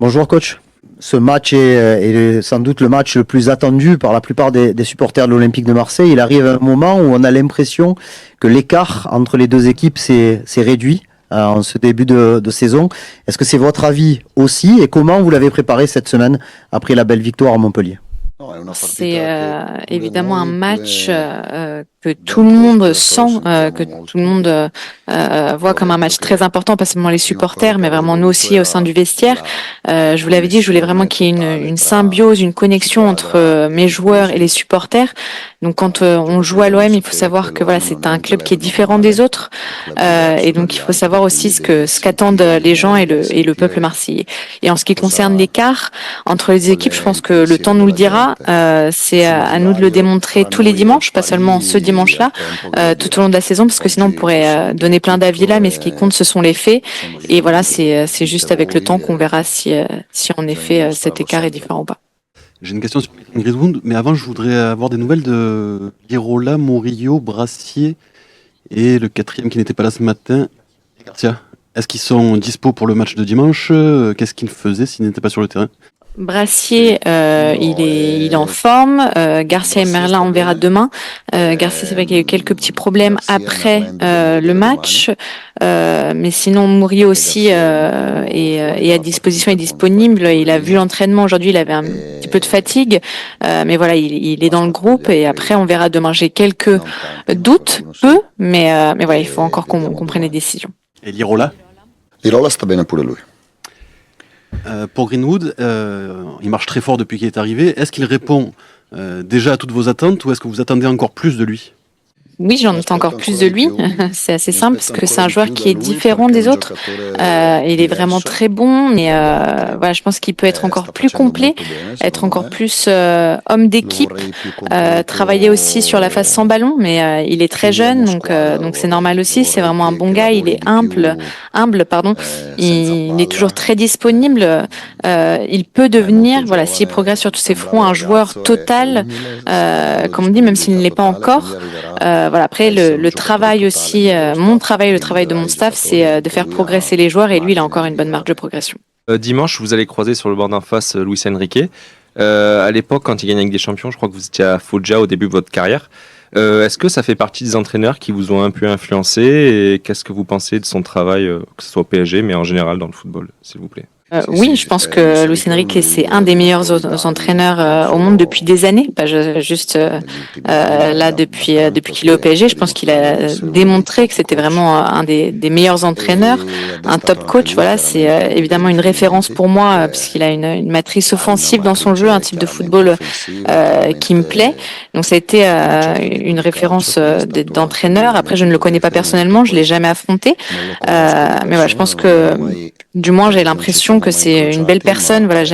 Bonjour coach. Ce match est sans doute le match le plus attendu par la plupart des supporters de l'Olympique de Marseille. Il arrive à un moment où on a l'impression que l'écart entre les deux équipes s'est réduit en ce début de saison. Est-ce que c'est votre avis aussi et comment vous l'avez préparé cette semaine après la belle victoire à Montpellier? C'est évidemment un match que tout le monde sent, que tout le monde voit comme un match très important, pas seulement les supporters, mais vraiment nous aussi au sein du vestiaire. Je vous l'avais dit, je voulais vraiment qu'il y ait une symbiose, une connexion entre mes joueurs et les supporters. Donc quand on joue à l'OM, il faut savoir que voilà, c'est un club qui est différent des autres, et donc il faut savoir aussi ce qu'attendent les gens et le peuple marseillais. Et en ce qui concerne l'écart entre les équipes, je pense que le temps nous le dira. C'est à nous de le démontrer tous les dimanches, pas seulement ce dimanche-là, tout au long de la saison, parce que sinon on pourrait donner plein d'avis là, mais ce qui compte, ce sont les faits. Et voilà, c'est juste avec le temps qu'on verra si en effet cet écart est différent ou pas. J'ai une question sur Greenwood, mais avant, je voudrais avoir des nouvelles de Lirola, Murillo, Brassier et le quatrième qui n'était pas là ce matin, Garcia. Est-ce qu'ils sont dispo pour le match de dimanche? Qu'est-ce qu'ils faisaient s'ils n'étaient pas sur le terrain? Brassier, il est en forme. Garcia et Merlin, on verra demain. Garcia, c'est vrai qu'il y a eu quelques petits problèmes après le match, mais sinon Murillo aussi est à disposition, est disponible. Il a vu l'entraînement aujourd'hui, il avait un petit peu de fatigue, mais voilà, il est dans le groupe et après on verra demain. J'ai quelques doutes, peu, mais voilà, il faut encore qu'on prenne les décisions. Et Lirola? Lirola sta bene pure lui. Pour Greenwood, il marche très fort depuis qu'il est arrivé. Est-ce qu'il répond déjà à toutes vos attentes ou est-ce que vous attendez encore plus Oui, j'en attends encore plus de lui. C'est assez simple parce que c'est un joueur qui est différent des autres. Il est vraiment très bon, mais voilà, je pense qu'il peut être encore plus complet, être encore plus homme d'équipe, travailler aussi sur la phase sans ballon, mais il est très jeune, donc c'est normal aussi. C'est vraiment un bon gars. Il est humble, pardon. Il est toujours très disponible. Il peut devenir, voilà, s'il progresse sur tous ses fronts, un joueur total, comme on dit, même s'il ne l'est pas encore. Voilà, après, le travail aussi, mon travail, le travail de mon staff, c'est de faire progresser les joueurs et lui, il a encore une bonne marge de progression. Dimanche, vous allez croiser sur le banc d'en face Luis Enrique. À l'époque, quand il gagnait avec des champions, je crois que vous étiez à Foggia au début de votre carrière. Est-ce que ça fait partie des entraîneurs qui vous ont un peu influencé et qu'est-ce que vous pensez de son travail, que ce soit au PSG, mais en général dans le football, s'il vous plaît? Oui, je pense que Luis Enrique, c'est un des meilleurs entraîneurs au monde depuis des années, pas juste là depuis qu'il est au PSG. Je pense qu'il a démontré que c'était vraiment un des meilleurs entraîneurs, un top coach. Voilà, c'est évidemment une référence pour moi parce qu'il a une matrice offensive dans son jeu, un type de football qui me plaît. Donc ça a été une référence d'entraîneur. Après, je ne le connais pas personnellement, je l'ai jamais affronté, mais voilà, je pense que du moins j'ai l'impression que c'est une belle personne. Voilà,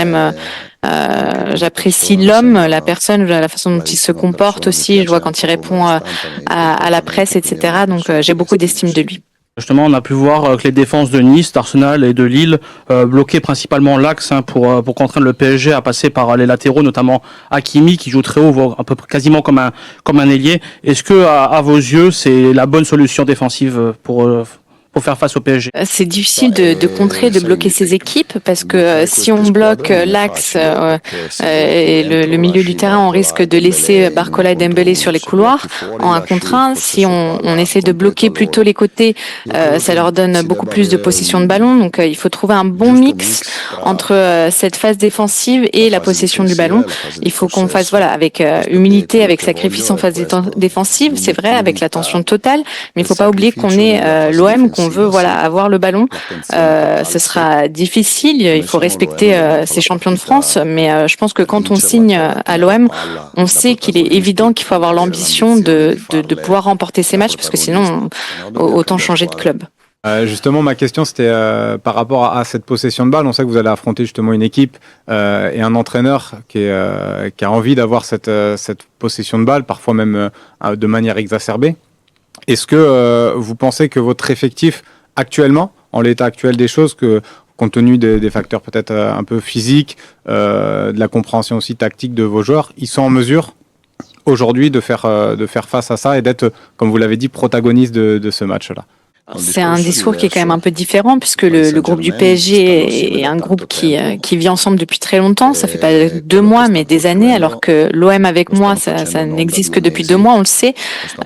j'apprécie l'homme, la personne, la façon dont il se comporte aussi. Je vois quand il répond à la presse, etc. Donc j'ai beaucoup d'estime de lui. Justement, on a pu voir que les défenses de Nice, d'Arsenal et de Lille bloquaient principalement l'axe pour contraindre le PSG à passer par les latéraux, notamment Hakimi qui joue très haut, voire un peu quasiment comme un ailier. Est-ce que à vos yeux, c'est la bonne solution défensive pour faire face au PSG? C'est difficile de contrer, de bloquer ces équipes parce que si on bloque l'axe et le milieu du terrain, on risque de laisser Barcola et Dembélé sur les couloirs en 1 contre 1. Si on essaie de bloquer plutôt les côtés, ça leur donne beaucoup plus de possession de ballon. Donc il faut trouver un bon mix entre cette phase défensive et la possession du ballon. Il faut qu'on fasse avec humilité, avec sacrifice en phase défensive, c'est vrai, avec l'attention totale, mais il faut pas oublier qu'on est l'OM, qu'on veut avoir le ballon. Ce sera difficile, il faut respecter ces champions de France, mais je pense que quand on signe à l'OM, on sait qu'il est évident qu'il faut avoir l'ambition de pouvoir remporter ces matchs parce que sinon autant changer de club. Justement, ma question c'était par rapport à cette possession de balle. On sait que vous allez affronter justement une équipe et un entraîneur qui a envie d'avoir cette possession de balle, parfois même de manière exacerbée. Est-ce que vous pensez que votre effectif actuellement, en l'état actuel des choses, que compte tenu des facteurs peut-être un peu physiques, de la compréhension aussi tactique de vos joueurs, ils sont en mesure aujourd'hui de faire face à ça et d'être, comme vous l'avez dit, protagonistes de ce match-là? C'est un discours qui est quand même un peu différent puisque le groupe du PSG est un groupe qui vit ensemble depuis très longtemps. Ça fait pas 2 mois mais des années, alors que l'OM avec moi, ça n'existe que depuis 2 mois. On le sait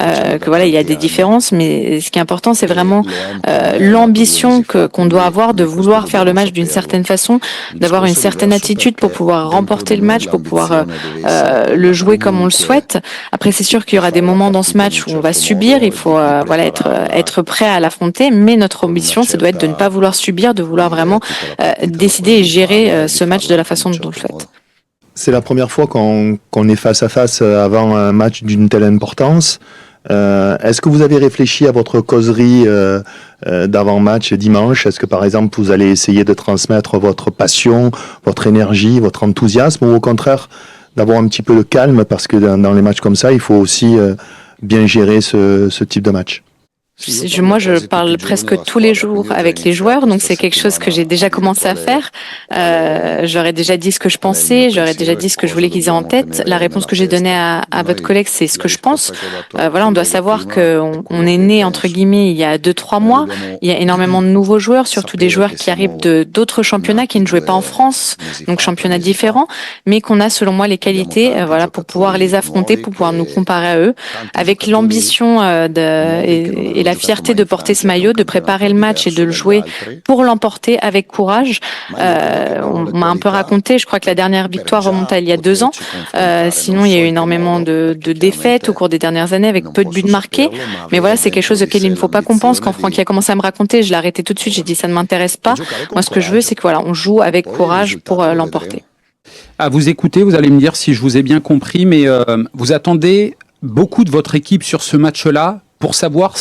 que voilà, il y a des différences, mais ce qui est important, c'est vraiment l'ambition qu'on doit avoir de vouloir faire le match d'une certaine façon, d'avoir une certaine attitude pour pouvoir remporter le match, pour pouvoir le jouer comme on le souhaite. Après, c'est sûr qu'il y aura des moments dans ce match où on va subir. Il faut voilà être prêt à l'affronter, mais notre ambition, ça doit être de ne pas vouloir subir, de vouloir vraiment décider et gérer ce match de la façon dont on le souhaite. C'est la première fois qu'on est face à face avant un match d'une telle importance. Est-ce que vous avez réfléchi à votre causerie d'avant-match dimanche? Est-ce que par exemple vous allez essayer de transmettre votre passion, votre énergie, votre enthousiasme, ou au contraire d'avoir un petit peu le calme, parce que dans les matchs comme ça, il faut aussi bien gérer ce type de match? Moi, je parle presque tous les jours avec les joueurs, donc c'est quelque chose que j'ai déjà commencé à faire. J'aurais déjà dit ce que je pensais, j'aurais déjà dit ce que je voulais qu'ils aient en tête. La réponse que j'ai donnée à votre collègue, c'est ce que je pense. Voilà, on doit savoir qu'on est né, entre guillemets, il y a 2-3 mois. Il y a énormément de nouveaux joueurs, surtout des joueurs qui arrivent d'autres championnats qui ne jouaient pas en France, donc championnats différents, mais qu'on a, selon moi, les qualités, voilà, pour pouvoir les affronter, pour pouvoir nous comparer à eux, avec l'ambition et la fierté de porter ce maillot, de préparer le match et de le jouer pour l'emporter avec courage. On m'a un peu raconté, je crois que la dernière victoire remonte à il y a 2 ans. Sinon, il y a eu énormément de défaites au cours des dernières années avec peu de buts marqués. Mais voilà, c'est quelque chose auquel il ne faut pas qu'on pense. Quand Francky a commencé à me raconter, je l'ai arrêté tout de suite. J'ai dit ça ne m'intéresse pas. Moi, ce que je veux, c'est que voilà, on joue avec courage pour l'emporter. À vous écouter, vous allez me dire si je vous ai bien compris, mais vous attendez beaucoup de votre équipe sur ce match-là pour savoir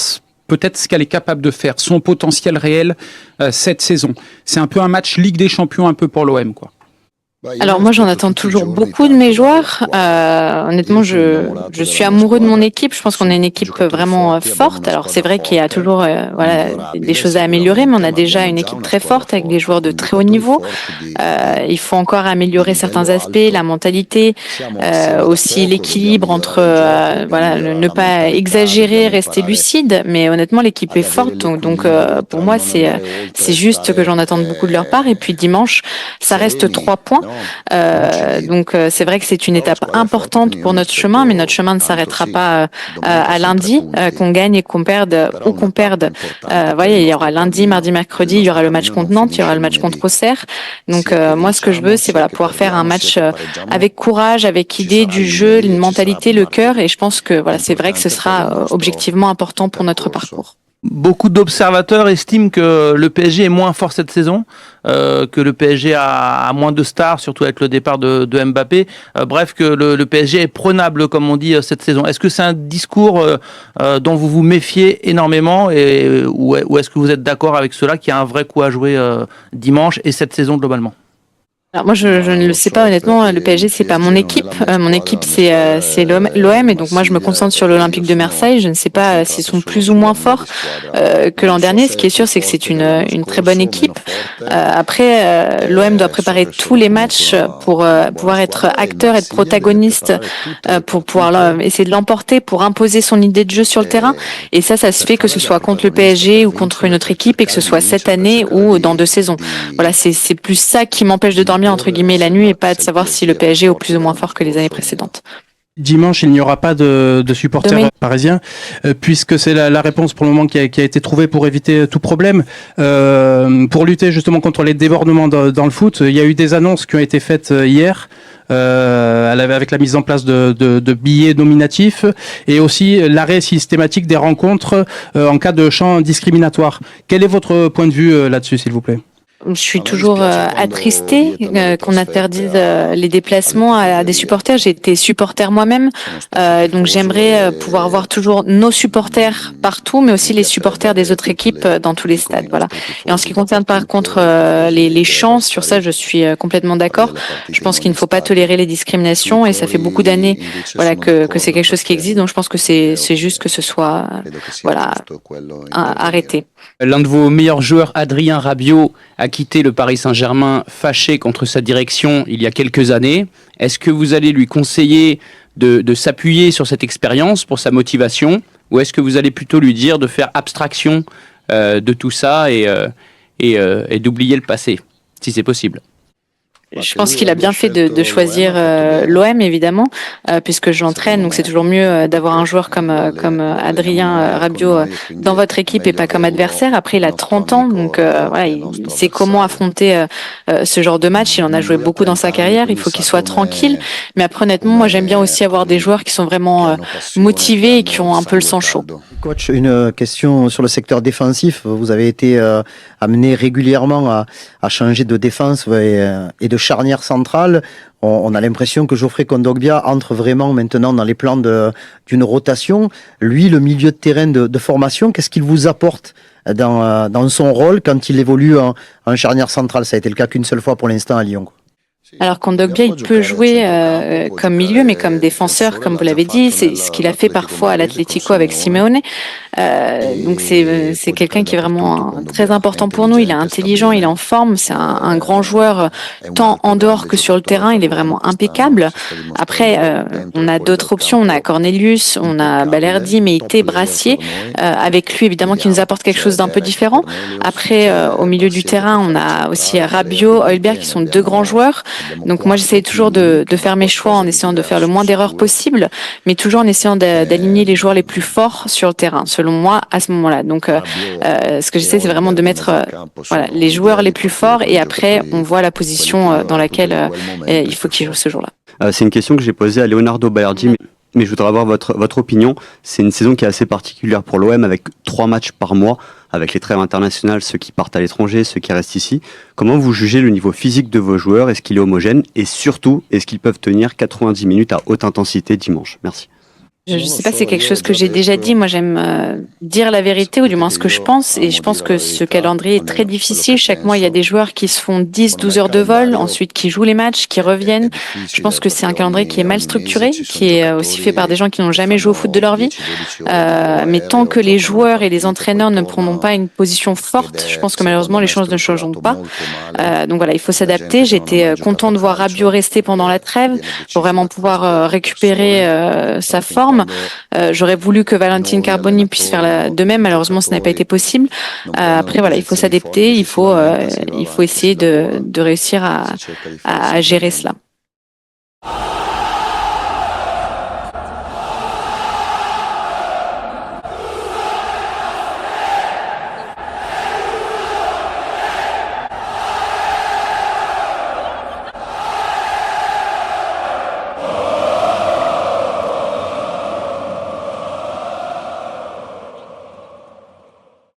peut-être ce qu'elle est capable de faire, son potentiel réel cette saison. C'est un peu un match Ligue des Champions un peu pour l'OM, quoi. Alors moi, j'en attends toujours beaucoup de mes joueurs. Honnêtement, je suis amoureux de mon équipe. Je pense qu'on est une équipe vraiment forte. Alors c'est vrai qu'il y a toujours voilà, des choses à améliorer, mais on a déjà une équipe très forte avec des joueurs de très haut niveau. Il faut encore améliorer certains aspects, la mentalité, aussi l'équilibre entre voilà, ne pas exagérer, rester lucide. Mais honnêtement, l'équipe est forte. Donc pour moi, c'est juste que j'en attende beaucoup de leur part. Et puis dimanche, ça reste 3 points. Donc c'est vrai que c'est une étape importante pour notre chemin, mais notre chemin ne s'arrêtera pas à lundi, qu'on gagne et qu'on perde ou qu'on perde. Voyez, il y aura lundi, mardi, mercredi, il y aura le match contre Nantes, il y aura le match contre Auxerre. Donc moi, ce que je veux, c'est voilà, pouvoir faire un match avec courage, avec idée du jeu, une mentalité, le cœur, et je pense que voilà, c'est vrai que ce sera objectivement important pour notre parcours. Beaucoup d'observateurs estiment que le PSG est moins fort cette saison, que le PSG a moins de stars, surtout avec le départ de Mbappé. Bref, que le PSG est prenable, comme on dit, cette saison. Est-ce que c'est un discours dont vous vous méfiez énormément, ou est-ce que vous êtes d'accord avec cela, qu'il y a un vrai coup à jouer dimanche et cette saison globalement? Alors moi, je ne le sais pas honnêtement. Le PSG, c'est pas mon équipe. Mon équipe, c'est l'OM, et donc moi, je me concentre sur l'Olympique de Marseille. Je ne sais pas s'ils sont plus ou moins forts que l'an dernier. Ce qui est sûr, c'est que c'est une très bonne équipe. Après, l'OM doit préparer tous les matchs pour pouvoir être acteur, être protagoniste, pour pouvoir essayer de l'emporter, pour imposer son idée de jeu sur le terrain. Et ça se fait que ce soit contre le PSG ou contre une autre équipe, et que ce soit cette année ou dans 2 saisons. Voilà, c'est plus ça qui m'empêche de dormir entre guillemets la nuit, et pas de savoir si le PSG est au plus ou moins fort que les années précédentes. Dimanche, il n'y aura pas de supporters parisiens, puisque c'est la réponse pour le moment qui a été trouvée pour éviter tout problème. Pour lutter justement contre les débordements dans le foot, il y a eu des annonces qui ont été faites hier. Avec la mise en place de billets nominatifs, et aussi l'arrêt systématique des rencontres en cas de chant discriminatoire. Quel est votre point de vue là-dessus, s'il vous plaît? Je suis toujours attristée qu'on interdise les déplacements à des supporters. J'ai été supporter moi-même, donc j'aimerais pouvoir voir toujours nos supporters partout, mais aussi les supporters des autres équipes dans tous les stades. Voilà. Et en ce qui concerne par contre les chants, sur ça je suis complètement d'accord. Je pense qu'il ne faut pas tolérer les discriminations, et ça fait beaucoup d'années voilà, que c'est quelque chose qui existe, donc je pense que c'est juste que ce soit voilà, arrêté. L'un de vos meilleurs joueurs, Adrien Rabiot, a quitté le Paris Saint-Germain fâché contre sa direction il y a quelques années. Est-ce que vous allez lui conseiller de s'appuyer sur cette expérience pour sa motivation, ou est-ce que vous allez plutôt lui dire de faire abstraction de tout ça et d'oublier le passé, si c'est possible. Je pense qu'il a bien fait de choisir l'OM, évidemment, puisque je l'entraîne. Donc, c'est toujours mieux d'avoir un joueur comme Adrien Rabiot dans votre équipe et pas comme adversaire. Après, il a 30 ans, donc voilà, il sait comment affronter ce genre de match. Il en a joué beaucoup dans sa carrière. Il faut qu'il soit tranquille. Mais après, honnêtement, moi, j'aime bien aussi avoir des joueurs qui sont vraiment motivés et qui ont un peu le sang chaud. Coach, une question sur le secteur défensif. Vous avez été amené régulièrement à changer de défense et de charnière centrale. On a l'impression que Geoffrey Kondogbia entre vraiment maintenant dans les plans d'une rotation. Lui, le milieu de terrain de formation, qu'est-ce qu'il vous apporte dans son rôle quand il évolue en charnière centrale? Ça a été le cas qu'une seule fois pour l'instant à Lyon. Alors Kondogbia, il peut jouer comme milieu, mais comme défenseur, comme vous l'avez dit, c'est ce qu'il a fait parfois à l'Atlético avec Simeone. Donc c'est quelqu'un qui est vraiment très important pour nous. Il est intelligent, il est en forme, c'est un grand joueur tant en dehors que sur le terrain. Il est vraiment impeccable. Après, on a d'autres options. On a Cornelius, on a Balerdi, Meïté, Brassier. Avec lui, évidemment, qui nous apporte quelque chose d'un peu différent. Après, au milieu du terrain, on a aussi Rabiot, Højbjerg, qui sont deux grands joueurs. Donc moi, j'essaie toujours de faire mes choix en essayant de faire le moins d'erreurs possible, mais toujours en essayant d'aligner les joueurs les plus forts sur le terrain, selon moi, à ce moment-là. Donc ce que j'essaie, c'est vraiment de mettre les joueurs les plus forts et après, on voit la position dans laquelle il faut qu'ils jouent ce jour-là. C'est une question que j'ai posée à Leonardo Balerdi, mais je voudrais avoir votre opinion. C'est une saison qui est assez particulière pour l'OM avec 3 matchs par mois, avec les trêves internationales, ceux qui partent à l'étranger, ceux qui restent ici. Comment vous jugez le niveau physique de vos joueurs? Est-ce qu'il est homogène? Et surtout, est-ce qu'ils peuvent tenir 90 minutes à haute intensité dimanche? Merci. Je ne sais pas si c'est quelque chose que j'ai déjà dit. Moi, j'aime dire la vérité, ou du moins ce que je pense. Et je pense que ce calendrier est très difficile. Chaque mois, il y a des joueurs qui se font 10-12 heures de vol, ensuite qui jouent les matchs, qui reviennent. Je pense que c'est un calendrier qui est mal structuré, qui est aussi fait par des gens qui n'ont jamais joué au foot de leur vie. Mais tant que les joueurs et les entraîneurs ne prendront pas une position forte, je pense que malheureusement, les choses ne changeront pas. Donc voilà, il faut s'adapter. J'étais content de voir Rabiot rester pendant la trêve pour vraiment pouvoir récupérer sa forme. J'aurais voulu que Valentin Carboni puisse faire de même. Malheureusement, ce n'a pas été possible. Après, voilà, il faut s'adapter. Il faut essayer de réussir à gérer cela.